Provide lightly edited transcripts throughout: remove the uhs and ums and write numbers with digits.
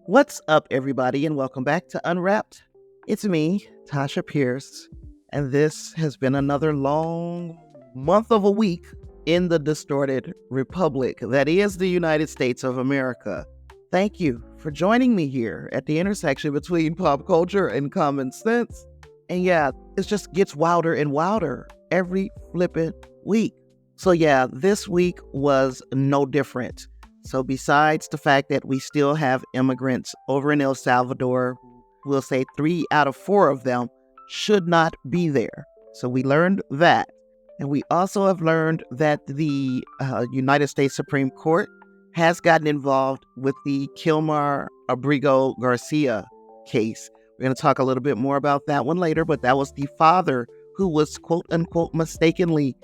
What's up, everybody, and welcome back to UnWrapped. It's me, Tasha Pierce, and this has been another long month of a week in the distorted republic that is the United States of America. Thank you for joining me here at the intersection between pop culture and common sense. And yeah, it just gets wilder and wilder every flippant week. So yeah, this week was no different. So besides the fact that we still have immigrants over in El Salvador, we'll say 3 out of 4 of them should not be there. So we learned that. And we also have learned that the United States Supreme Court has gotten involved with the Kilmar Abrigo Garcia case. We're going to talk a little bit more about that one later, but that was the father who was quote unquote mistakenly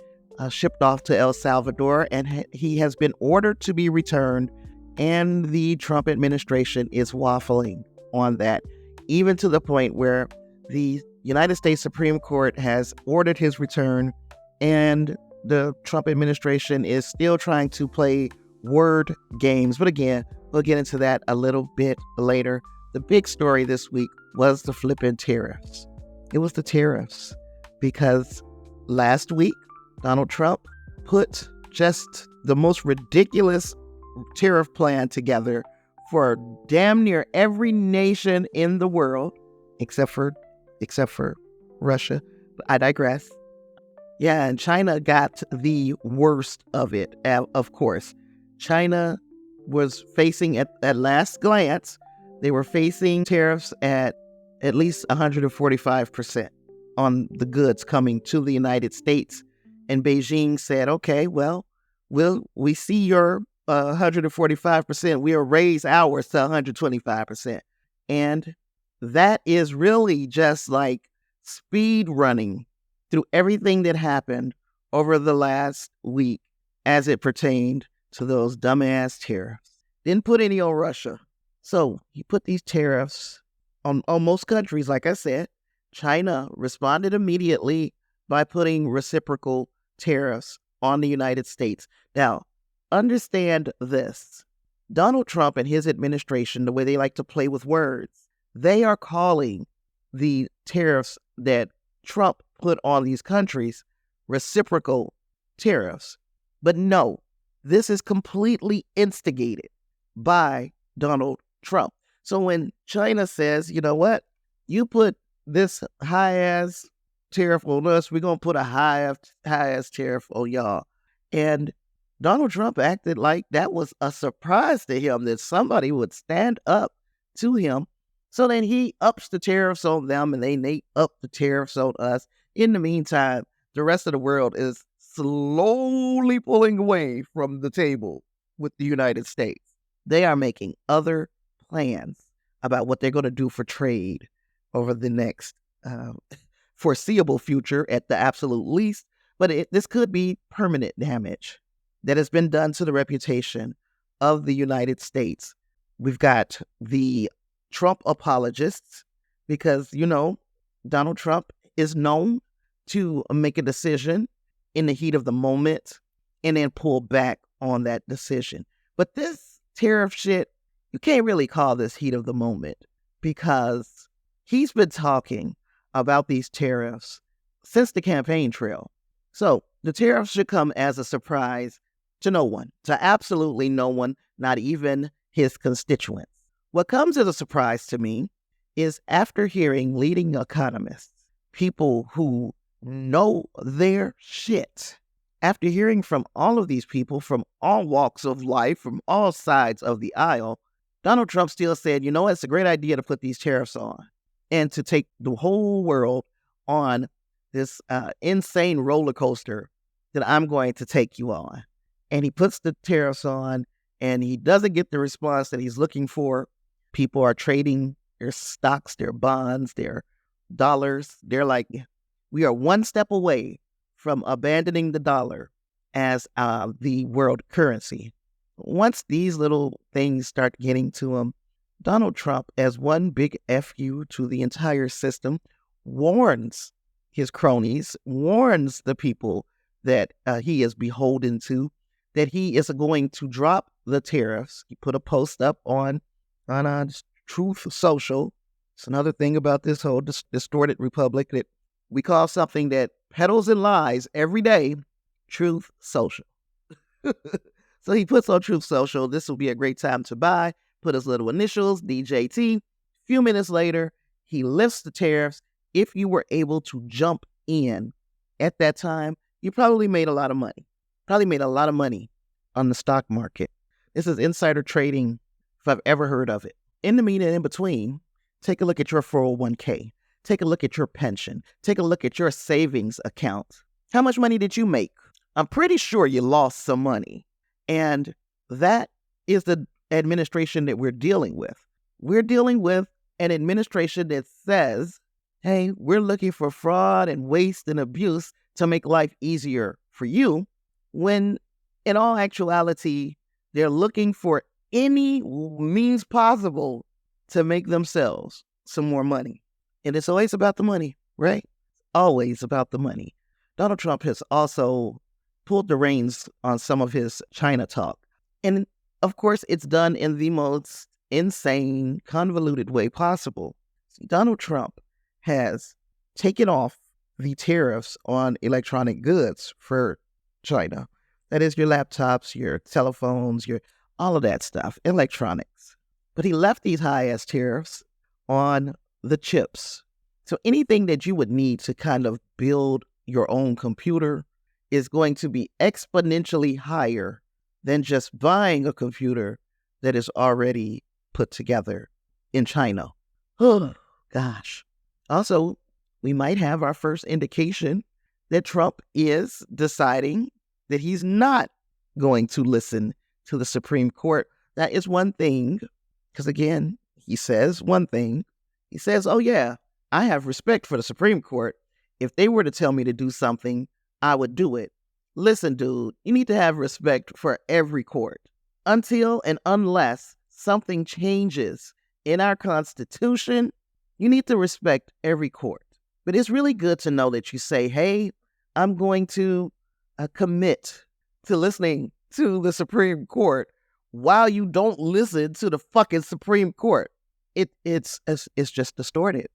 shipped off to El Salvador, and he has been ordered to be returned, and the Trump administration is waffling on that, even to the point where the United States Supreme Court has ordered his return, and the Trump administration is still trying to play word games. But again, we'll get into that a little bit later. The big story this week was the flipping tariffs. It was the tariffs, because last week, Donald Trump put just the most ridiculous tariff plan together for damn near every nation in the world, except for Russia. I digress. Yeah, and China got the worst of it, of course. China was facing, at last glance, they were facing tariffs at least 145% on the goods coming to the United States. And Beijing said, okay, well, we see your 145%. We'll raise ours to 125%. And that is really just like speed running through everything that happened over the last week as it pertained to those dumbass tariffs. Didn't put any on Russia. So he put these tariffs on most countries. Like I said, China responded immediately by putting reciprocal tariffs on the United States. Now, understand this. Donald Trump and his administration, the way they like to play with words, they are calling the tariffs that Trump put on these countries reciprocal tariffs. But no, this is completely instigated by Donald Trump. So when China says, you know what, you put this high-ass tariff on us, we're going to put a high-ass tariff on y'all. And Donald Trump acted like that was a surprise to him, that somebody would stand up to him. So then he ups the tariffs on them, and they up the tariffs on us. In the meantime, the rest of the world is slowly pulling away from the table with the United States. They are making other plans about what they're going to do for trade over the next foreseeable future at the absolute least. But this could be permanent damage that has been done to the reputation of the United States. We've got the Trump apologists, because, Donald Trump is known to make a decision in the heat of the moment and then pull back on that decision. But this tariff shit, you can't really call this heat of the moment, because he's been talking about these tariffs since the campaign trail. So the tariffs should come as a surprise to no one, to absolutely no one, not even his constituents. What comes as a surprise to me is, after hearing leading economists, people who know their shit, after hearing from all of these people from all walks of life, from all sides of the aisle, Donald Trump still said, it's a great idea to put these tariffs on and to take the whole world on this insane roller coaster that I'm going to take you on. And he puts the tariffs on, and he doesn't get the response that he's looking for. People are trading their stocks, their bonds, their dollars. They're like, we are one step away from abandoning the dollar as the world currency. Once these little things start getting to him, Donald Trump, as one big F you to the entire system, warns his cronies, warns the people that he is beholden to, that he is going to drop the tariffs. He put a post up on Truth Social. It's another thing about this whole distorted republic that we call something that peddles and lies every day, Truth Social. So he puts on Truth Social, this will be a great time to buy, put his little initials, DJT. A few minutes later, he lifts the tariffs. If you were able to jump in at that time, you probably made a lot of money. Probably made a lot of money on the stock market. This is insider trading, if I've ever heard of it. In the mean and in between, take a look at your 401k. Take a look at your pension. Take a look at your savings account. How much money did you make? I'm pretty sure you lost some money. And that is the administration that we're dealing with. We're dealing with an administration that says, hey, we're looking for fraud and waste and abuse to make life easier for you, when in all actuality, they're looking for any means possible to make themselves some more money. And it's always about the money, right? Always about the money. Donald Trump has also pulled the reins on some of his China talk. And of course, it's done in the most insane, convoluted way possible. See, Donald Trump has taken off the tariffs on electronic goods for China. That is your laptops, your telephones, all of that stuff, electronics. But he left these high-ass tariffs on the chips. So anything that you would need to kind of build your own computer is going to be exponentially higher than just buying a computer that is already put together in China. Oh, gosh. Also, we might have our first indication that Trump is deciding that he's not going to listen to the Supreme Court. That is one thing, because again, he says one thing. He says, oh yeah, I have respect for the Supreme Court. If they were to tell me to do something, I would do it. Listen, dude, you need to have respect for every court until and unless something changes in our Constitution. You need to respect every court. But it's really good to know that you say, hey, I'm going to commit to listening to the Supreme Court while you don't listen to the fucking Supreme Court. It's just distorted.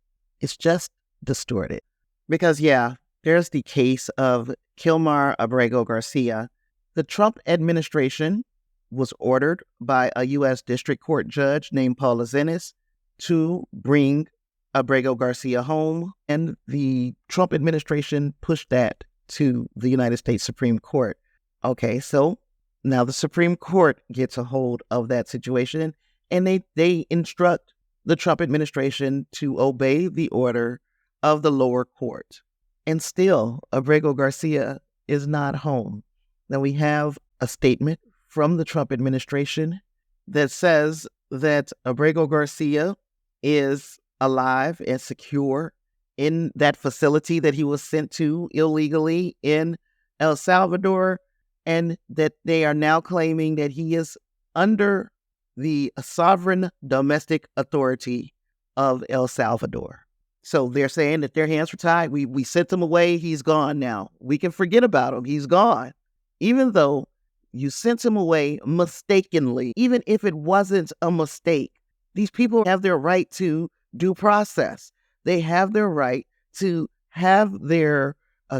It's just distorted. Because, yeah, there's the case of Kilmar Abrego Garcia. The Trump administration was ordered by a U.S. District Court judge named Paula Zenes to bring Abrego Garcia home, and the Trump administration pushed that to the United States Supreme Court. Okay, so now the Supreme Court gets a hold of that situation, and they instruct the Trump administration to obey the order of the lower court. And still, Abrego Garcia is not home. Now, we have a statement from the Trump administration that says that Abrego Garcia is alive and secure in that facility that he was sent to illegally in El Salvador, and that they are now claiming that he is under the sovereign domestic authority of El Salvador. So they're saying that their hands were tied. We sent him away. He's gone now. We can forget about him. He's gone. Even though you sent him away mistakenly, even if it wasn't a mistake, these people have their right to due process. They have their right to have their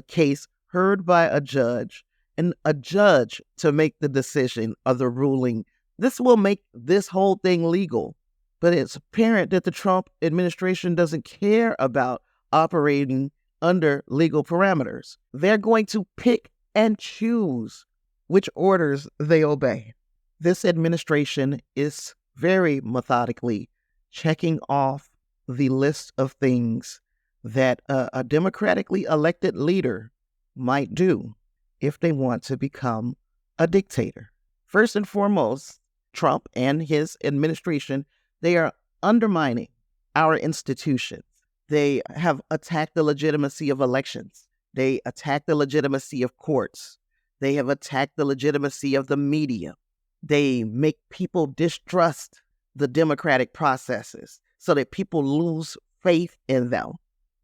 case heard by a judge, and a judge to make the decision of the ruling. This will make this whole thing legal. But it's apparent that the Trump administration doesn't care about operating under legal parameters. They're going to pick and choose which orders they obey. This administration is very methodically checking off the list of things that a democratically elected leader might do if they want to become a dictator. First and foremost, Trump and his administration, they are undermining our institutions. They have attacked the legitimacy of elections. They attack the legitimacy of courts. They have attacked the legitimacy of the media. They make people distrust the democratic processes so that people lose faith in them.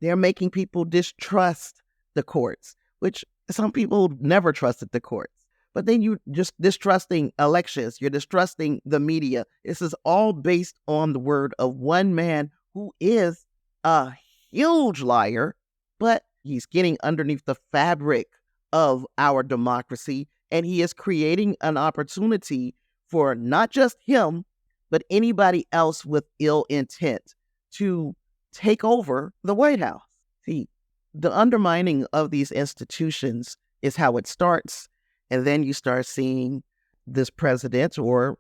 They're making people distrust the courts, which some people never trusted the courts. But then you just distrusting elections. You're distrusting the media. This is all based on the word of one man who is a huge liar, but he's getting underneath the fabric of our democracy, and he is creating an opportunity for not just him, but anybody else with ill intent to take over the White House. See, the undermining of these institutions is how it starts. And then you start seeing this president or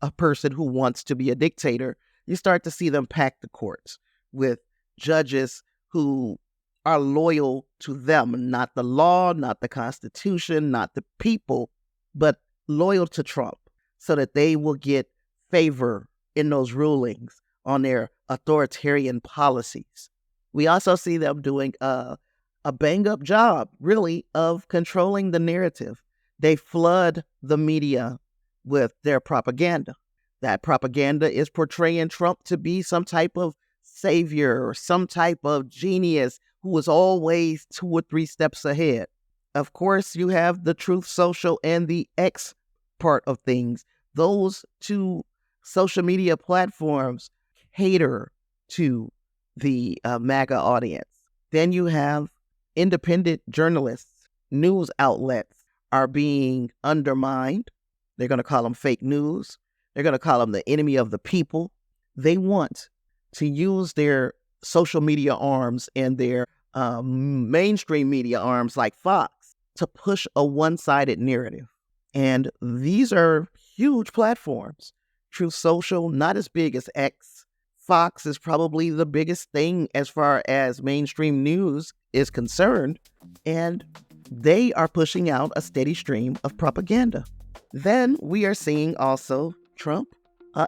a person who wants to be a dictator, you start to see them pack the courts with judges who are loyal to them, not the law, not the Constitution, not the people, but loyal to Trump so that they will get favor in those rulings on their authoritarian policies. We also see them doing a bang-up job, really, of controlling the narrative. They flood the media with their propaganda. That propaganda is portraying Trump to be some type of savior or some type of genius who was always 2 or 3 steps ahead. Of course, you have the Truth Social and the X part of things. Those 2 social media platforms cater to the MAGA audience. Then you have independent journalists, news outlets are being undermined. They're going to call them fake news. They're going to call them the enemy of the people. They want to use their social media arms and their mainstream media arms like Fox to push a one-sided narrative. And these are huge platforms. Truth Social, not as big as X. Fox is probably the biggest thing as far as mainstream news is concerned. And they are pushing out a steady stream of propaganda. Then we are seeing also Trump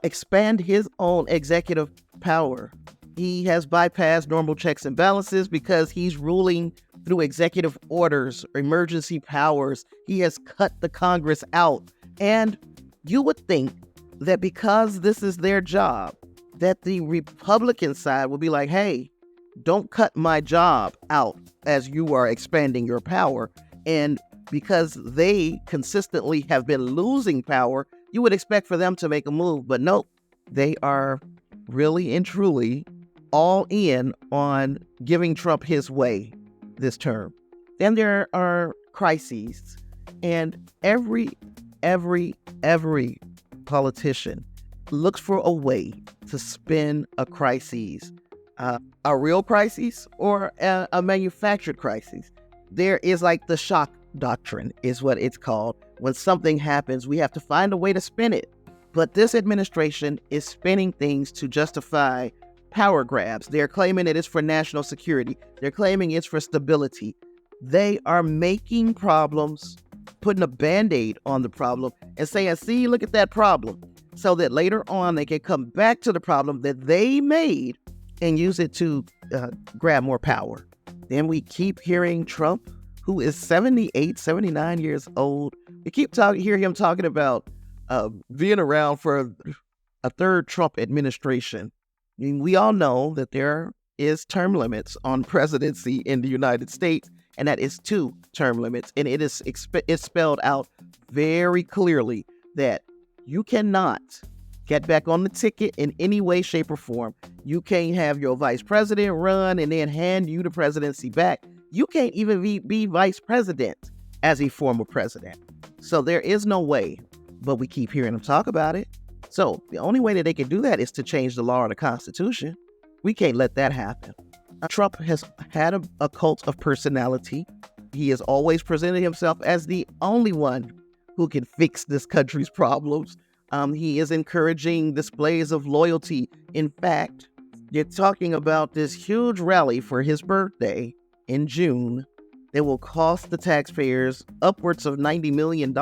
expand his own executive power. He has bypassed normal checks and balances because he's ruling through executive orders, emergency powers. He has cut the Congress out. And you would think that because this is their job, that the Republican side will be like, hey, don't cut my job out as you are expanding your power. And because they consistently have been losing power, you would expect for them to make a move. But nope, they are really and truly all in on giving Trump his way this term. Then there are crises. And every politician looks for a way to spin a crisis, a real crisis or a manufactured crisis. There is like the shock doctrine is what it's called. When something happens, we have to find a way to spin it. But this administration is spinning things to justify power grabs. They're claiming it is for national security. They're claiming it's for stability. They are making problems, putting a Band-Aid on the problem and saying, see, look at that problem. So that later on they can come back to the problem that they made and use it to grab more power. Then we keep hearing Trump, who is 78, 79 years old. We keep hear him talking about being around for a third Trump administration. I mean, we all know that there is term limits on presidency in the United States, and that is 2 term limits. And it is it's spelled out very clearly that you cannot get back on the ticket in any way, shape, or form. You can't have your vice president run and then hand you the presidency back. You can't even be vice president as a former president. So there is no way, but we keep hearing them talk about it. So the only way that they can do that is to change the law or the Constitution. We can't let that happen. Trump has had a cult of personality. He has always presented himself as the only one who can fix this country's problems. He is encouraging displays of loyalty. In fact, you're talking about this huge rally for his birthday in June that will cost the taxpayers upwards of $90 million.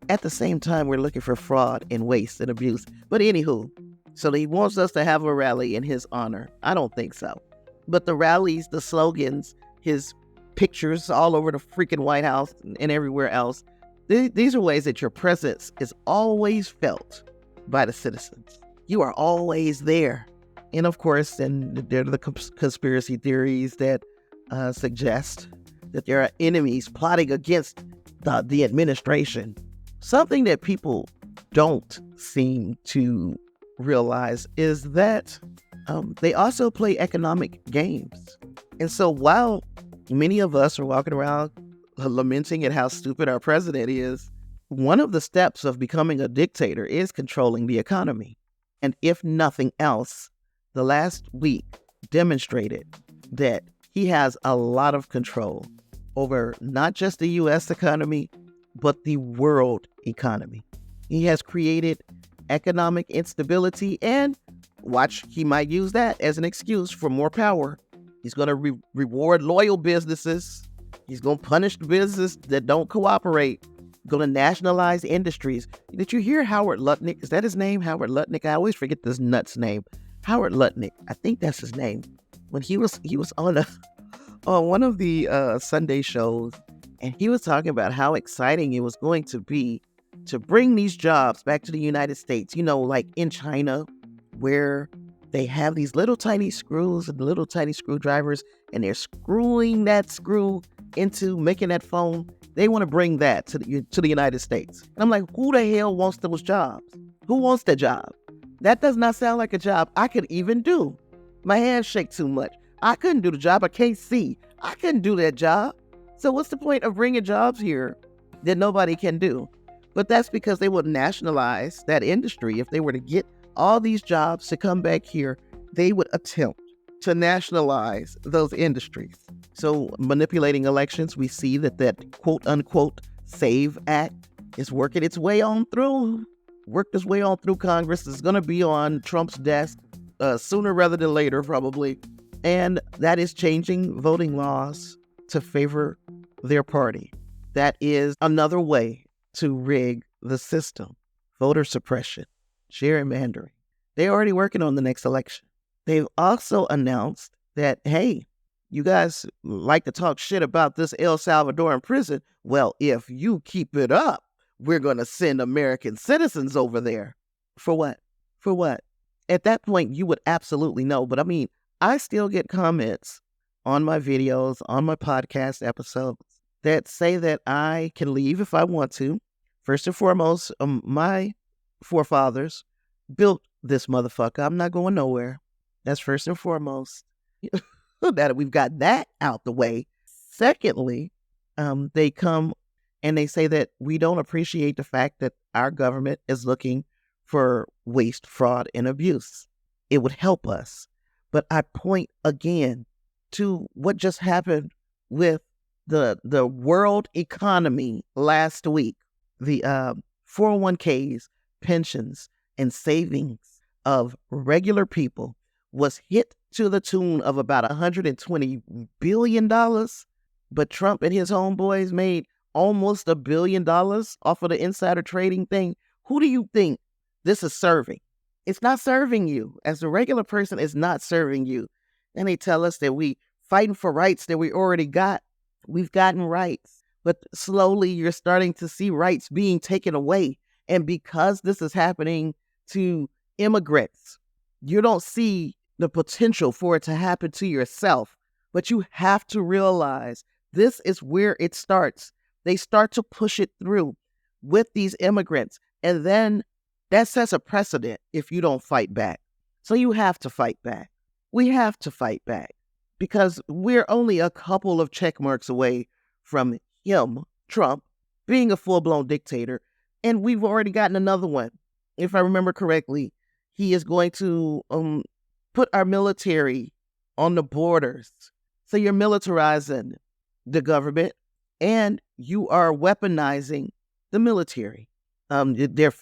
At the same time, we're looking for fraud and waste and abuse. But anywho, so he wants us to have a rally in his honor. I don't think so. But the rallies, the slogans, his pictures all over the freaking White House and everywhere else, these are ways that your presence is always felt by the citizens. You are always there. And of course, then there are the conspiracy theories that suggest that there are enemies plotting against the administration. Something that people don't seem to realize is that they also play economic games. And so while many of us are walking around lamenting at how stupid our president is, one of the steps of becoming a dictator is controlling the economy. And if nothing else, the last week demonstrated that he has a lot of control over not just the U.S. economy, but the world economy. He has created economic instability, and watch, he might use that as an excuse for more power. He's going to reward loyal businesses. He's going to punish the businesses that don't cooperate. Going to nationalize industries. Did you hear Howard Lutnick? Is that his name? Howard Lutnick? I always forget this nut's name. Howard Lutnick. I think that's his name. When he was on one of the Sunday shows, and he was talking about how exciting it was going to be to bring these jobs back to the United States. You know, like in China, where they have these little tiny screws and little tiny screwdrivers, and they're screwing that screw into making that phone. They want to bring that to the United States. And I'm like, who the hell wants those jobs? Who wants that job? That does not sound like a job I could even do. My hands shake too much. I couldn't do the job. I can't see. I couldn't do that job. So what's the point of bringing jobs here that nobody can do? But that's because they would nationalize that industry. If they were to get all these jobs to come back here, they would attempt to nationalize those industries. So manipulating elections, we see that quote unquote SAVE Act is working its way on through. Worked its way on through Congress. It's going to be on Trump's desk sooner rather than later, probably. And that is changing voting laws to favor their party. That is another way to rig the system. Voter suppression, gerrymandering. They're already working on the next election. They've also announced that, hey, you guys like to talk shit about this El Salvadoran prison. Well, if you keep it up, we're going to send American citizens over there. For what? For what? At that point, you would absolutely know. But I mean, I still get comments on my videos, on my podcast episodes that say that I can leave if I want to. First and foremost, my forefathers built this motherfucker. I'm not going nowhere. That's first and foremost. That we've got that out the way. Secondly, they come and they say that we don't appreciate the fact that our government is looking for waste, fraud, and abuse. It would help us. But I point again to what just happened with the world economy last week. The 401ks, pensions, and savings of regular people was hit to the tune of about $120 billion. But Trump and his homeboys made almost $1 billion off of the insider trading thing. Who do you think this is serving? It's not serving you. As a regular person, it's not serving you. And they tell us that we fighting for rights that we already got. We've gotten rights. But slowly you're starting to see rights being taken away. And because this is happening to immigrants, you don't see the potential for it to happen to yourself. But you have to realize this is where it starts. They start to push it through with these immigrants. And then that sets a precedent if you don't fight back. So you have to fight back. We have to fight back because we're only a couple of check marks away from him, Trump, being a full-blown dictator. And we've already gotten another one. If I remember correctly, he is going to put our military on the borders. So you're militarizing the government and you are weaponizing the military.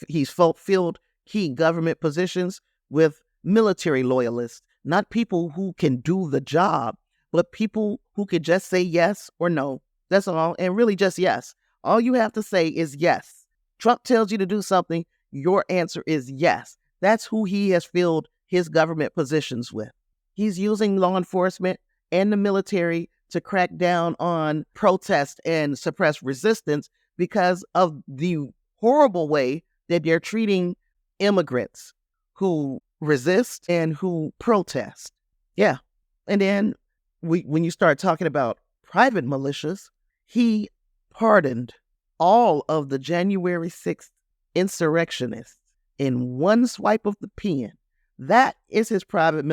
He's filled key government positions with military loyalists, not people who can do the job, but people who can just say yes or no. That's all. And really just yes. All you have to say is yes. Trump tells you to do something. Your answer is yes. That's who he has filled his government positions with. He's using law enforcement and the military to crack down on protest and suppress resistance because of the horrible way that they're treating immigrants who resist and who protest. Yeah. And then when you start talking about private militias. He pardoned all of the January 6th insurrectionists in one swipe of the pen. That is his private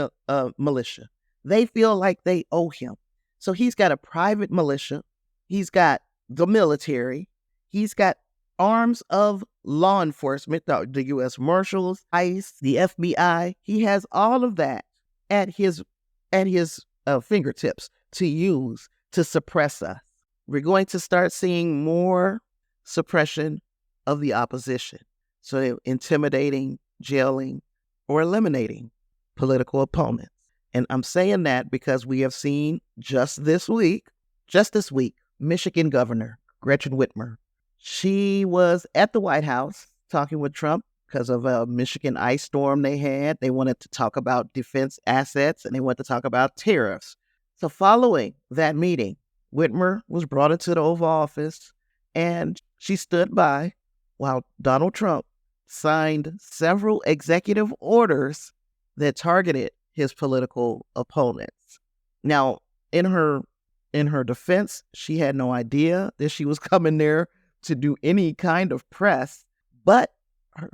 militia. They feel like they owe him. So he's got a private militia. He's got the military. He's got arms of law enforcement, the U.S. Marshals, ICE, the FBI. He has all of that at his fingertips to use to suppress us. We're going to start seeing more suppression of the opposition. So intimidating, jailing, or eliminating political opponents. And I'm saying that because we have seen just this week, Michigan Governor Gretchen Whitmer. She was at the White House talking with Trump because of a Michigan ice storm they had. They wanted to talk about defense assets and they wanted to talk about tariffs. So following that meeting, Whitmer was brought into the Oval Office and she stood by while Donald Trump signed several executive orders that targeted his political opponents. Now, in her defense, she had no idea that she was coming there to do any kind of press, but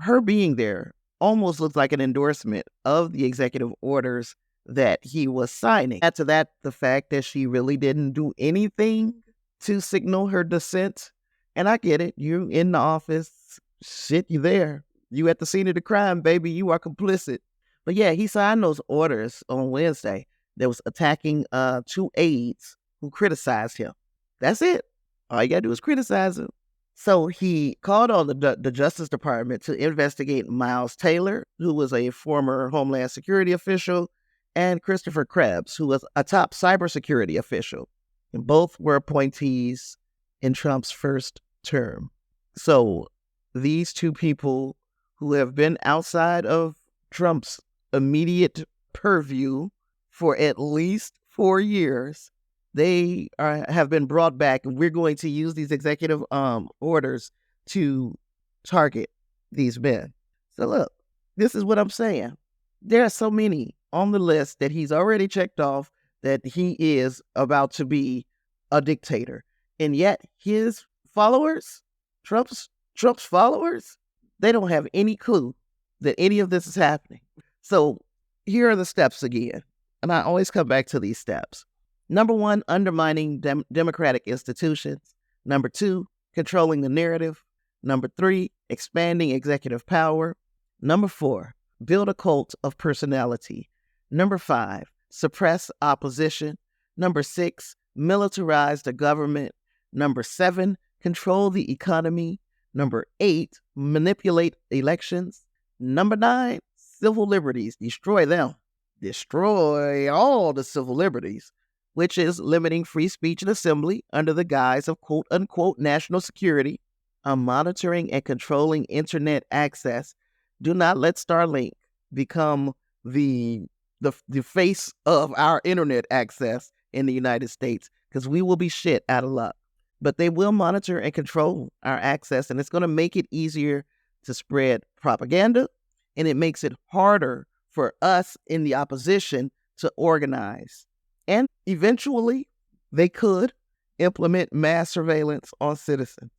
her being there almost looks like an endorsement of the executive orders that he was signing. Add to that the fact that she really didn't do anything to signal her dissent. And I get it. You in the office, shit, you there. You at the scene of the crime, baby. You are complicit. But yeah, he signed those orders on Wednesday that was attacking 2 aides who criticized him. That's it. All you got to do is criticize him. So he called on the Justice Department to investigate Miles Taylor, who was a former Homeland Security official, and Christopher Krebs, who was a top cybersecurity official. And both were appointees in Trump's first term. So these two people who have been outside of Trump's immediate purview for at least 4 years, they have been brought back, and we're going to use these executive orders to target these men. So look, this is what I'm saying. There are so many on the list that he's already checked off that he is about to be a dictator. And yet his followers, Trump's followers, they don't have any clue that any of this is happening. So here are the steps again. And I always come back to these steps. Number 1, undermining democratic institutions. Number 2, controlling the narrative. Number 3, expanding executive power. Number 4, build a cult of personality. Number 5, suppress opposition. Number 6, militarize the government. Number 7, control the economy. Number 8, manipulate elections. Number 9, civil liberties. Destroy them. Destroy all the civil liberties, which is limiting free speech and assembly under the guise of quote-unquote national security, monitoring and controlling internet access. Do not let Starlink become the face of our internet access in the United States, because we will be shit out of luck. But they will monitor and control our access, and it's going to make it easier to spread propaganda, and it makes it harder for us in the opposition to organize. And eventually, they could implement mass surveillance on citizens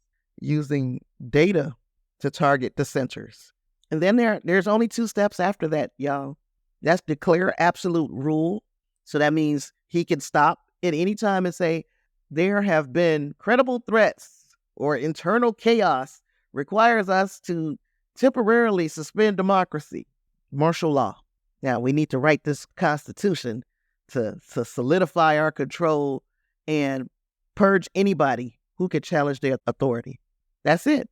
using data to target dissenters. And then there's only 2 steps after that, y'all. That's declare absolute rule. So that means he can stop at any time and say, there have been credible threats or internal chaos requires us to temporarily suspend democracy. Martial law. Now, we need to write this Constitution to solidify our control and purge anybody who could challenge their authority. That's it.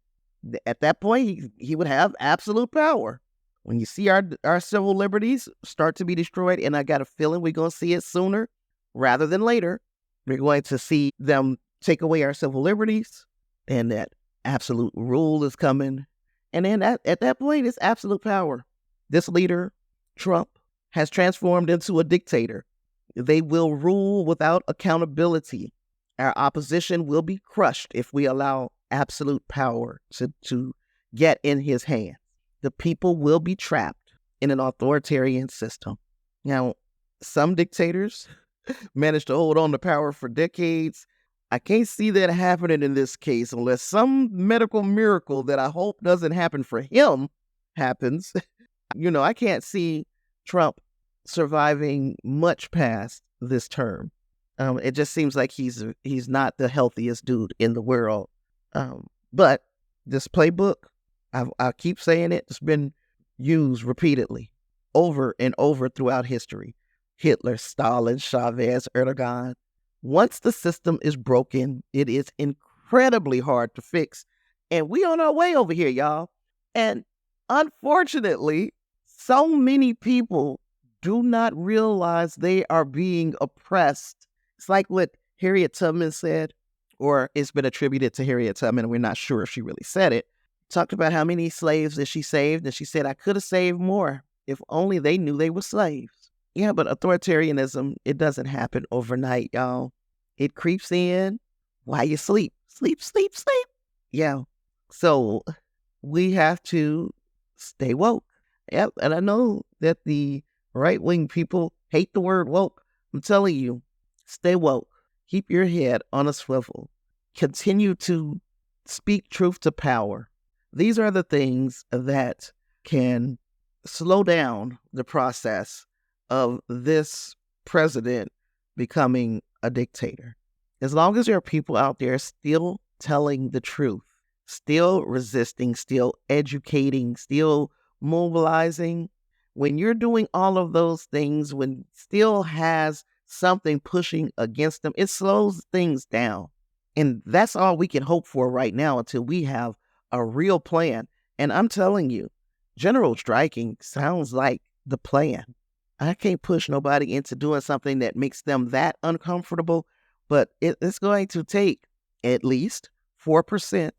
At that point, he would have absolute power. When you see our civil liberties start to be destroyed, and I got a feeling we're going to see it sooner rather than later, we're going to see them take away our civil liberties, and that absolute rule is coming. And then at that point, it's absolute power. This leader, Trump, has transformed into a dictator. They will rule without accountability. Our opposition will be crushed if we allow absolute power to get in his hands. The people will be trapped in an authoritarian system. Now, some dictators managed to hold on to power for decades. I can't see that happening in this case unless some medical miracle that I hope doesn't happen for him happens. I can't see Trump surviving much past this term. It just seems like he's not the healthiest dude in the world. But this playbook, I keep saying it, it's been used repeatedly over and over throughout history. Hitler, Stalin, Chavez, Erdogan. Once the system is broken, it is incredibly hard to fix. And we on our way over here, y'all. And unfortunately, so many people do not realize they are being oppressed. It's like what Harriet Tubman said, or it's been attributed to Harriet Tubman, and we're not sure if she really said it. Talked about how many slaves that she saved, and she said, I could have saved more if only they knew they were slaves. Yeah, but authoritarianism, it doesn't happen overnight, y'all. It creeps in while you sleep. Sleep, sleep, sleep. Yeah. So we have to stay woke. Yep. And I know that the right-wing people hate the word woke. I'm telling you, stay woke. Keep your head on a swivel. Continue to speak truth to power. These are the things that can slow down the process of this president becoming a dictator. As long as there are people out there still telling the truth, still resisting, still educating, still mobilizing, when you're doing all of those things, when still has something pushing against them, it slows things down. And that's all we can hope for right now until we have a real plan. And I'm telling you, general striking sounds like the plan. I can't push nobody into doing something that makes them that uncomfortable, but it's going to take at least 4%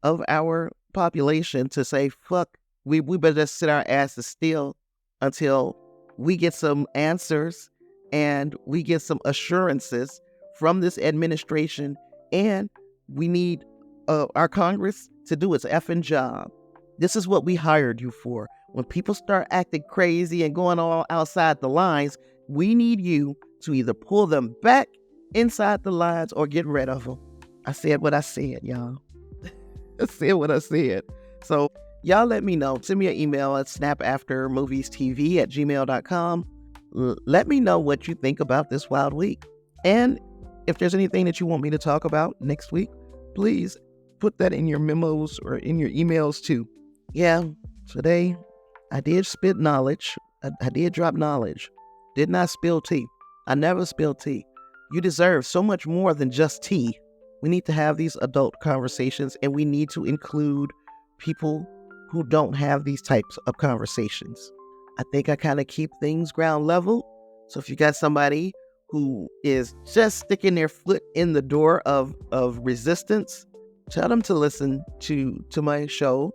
of our population to say, fuck, we better just sit our asses still until we get some answers and we get some assurances from this administration, and we need our Congress to do its effing job. This is what we hired you for. When people start acting crazy and going all outside the lines, we need you to either pull them back inside the lines or get rid of them. I said what I said, y'all. I said what I said. So y'all let me know. Send me an email at snapaftermoviestv@gmail.com. Let me know what you think about this wild week. And if there's anything that you want me to talk about next week, please put that in your memos or in your emails too. Yeah, today I did spit knowledge. I did drop knowledge. Did not spill tea. I never spill tea. You deserve so much more than just tea. We need to have these adult conversations, and we need to include people who don't have these types of conversations. I think I kind of keep things ground level. So if you got somebody who is just sticking their foot in the door of resistance, tell them to listen to my show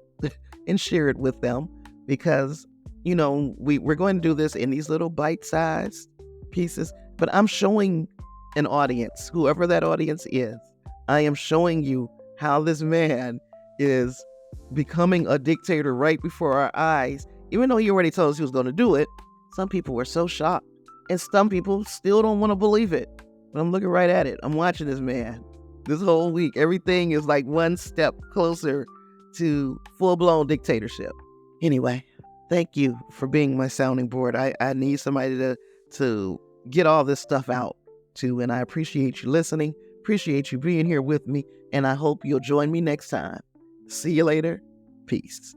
and share it with them, because we're going to do this in these little bite-sized pieces, but I'm showing an audience, whoever that audience is, I am showing you how this man is becoming a dictator right before our eyes. Even though he already told us he was going to do it, some people were so shocked, and some people still don't want to believe it. But I'm looking right at it. I'm watching this man this whole week. Everything is like one step closer to full-blown dictatorship. Anyway, thank you for being my sounding board. I need somebody to get all this stuff out to, and I appreciate you listening, appreciate you being here with me, and I hope you'll join me next time. See you later. Peace.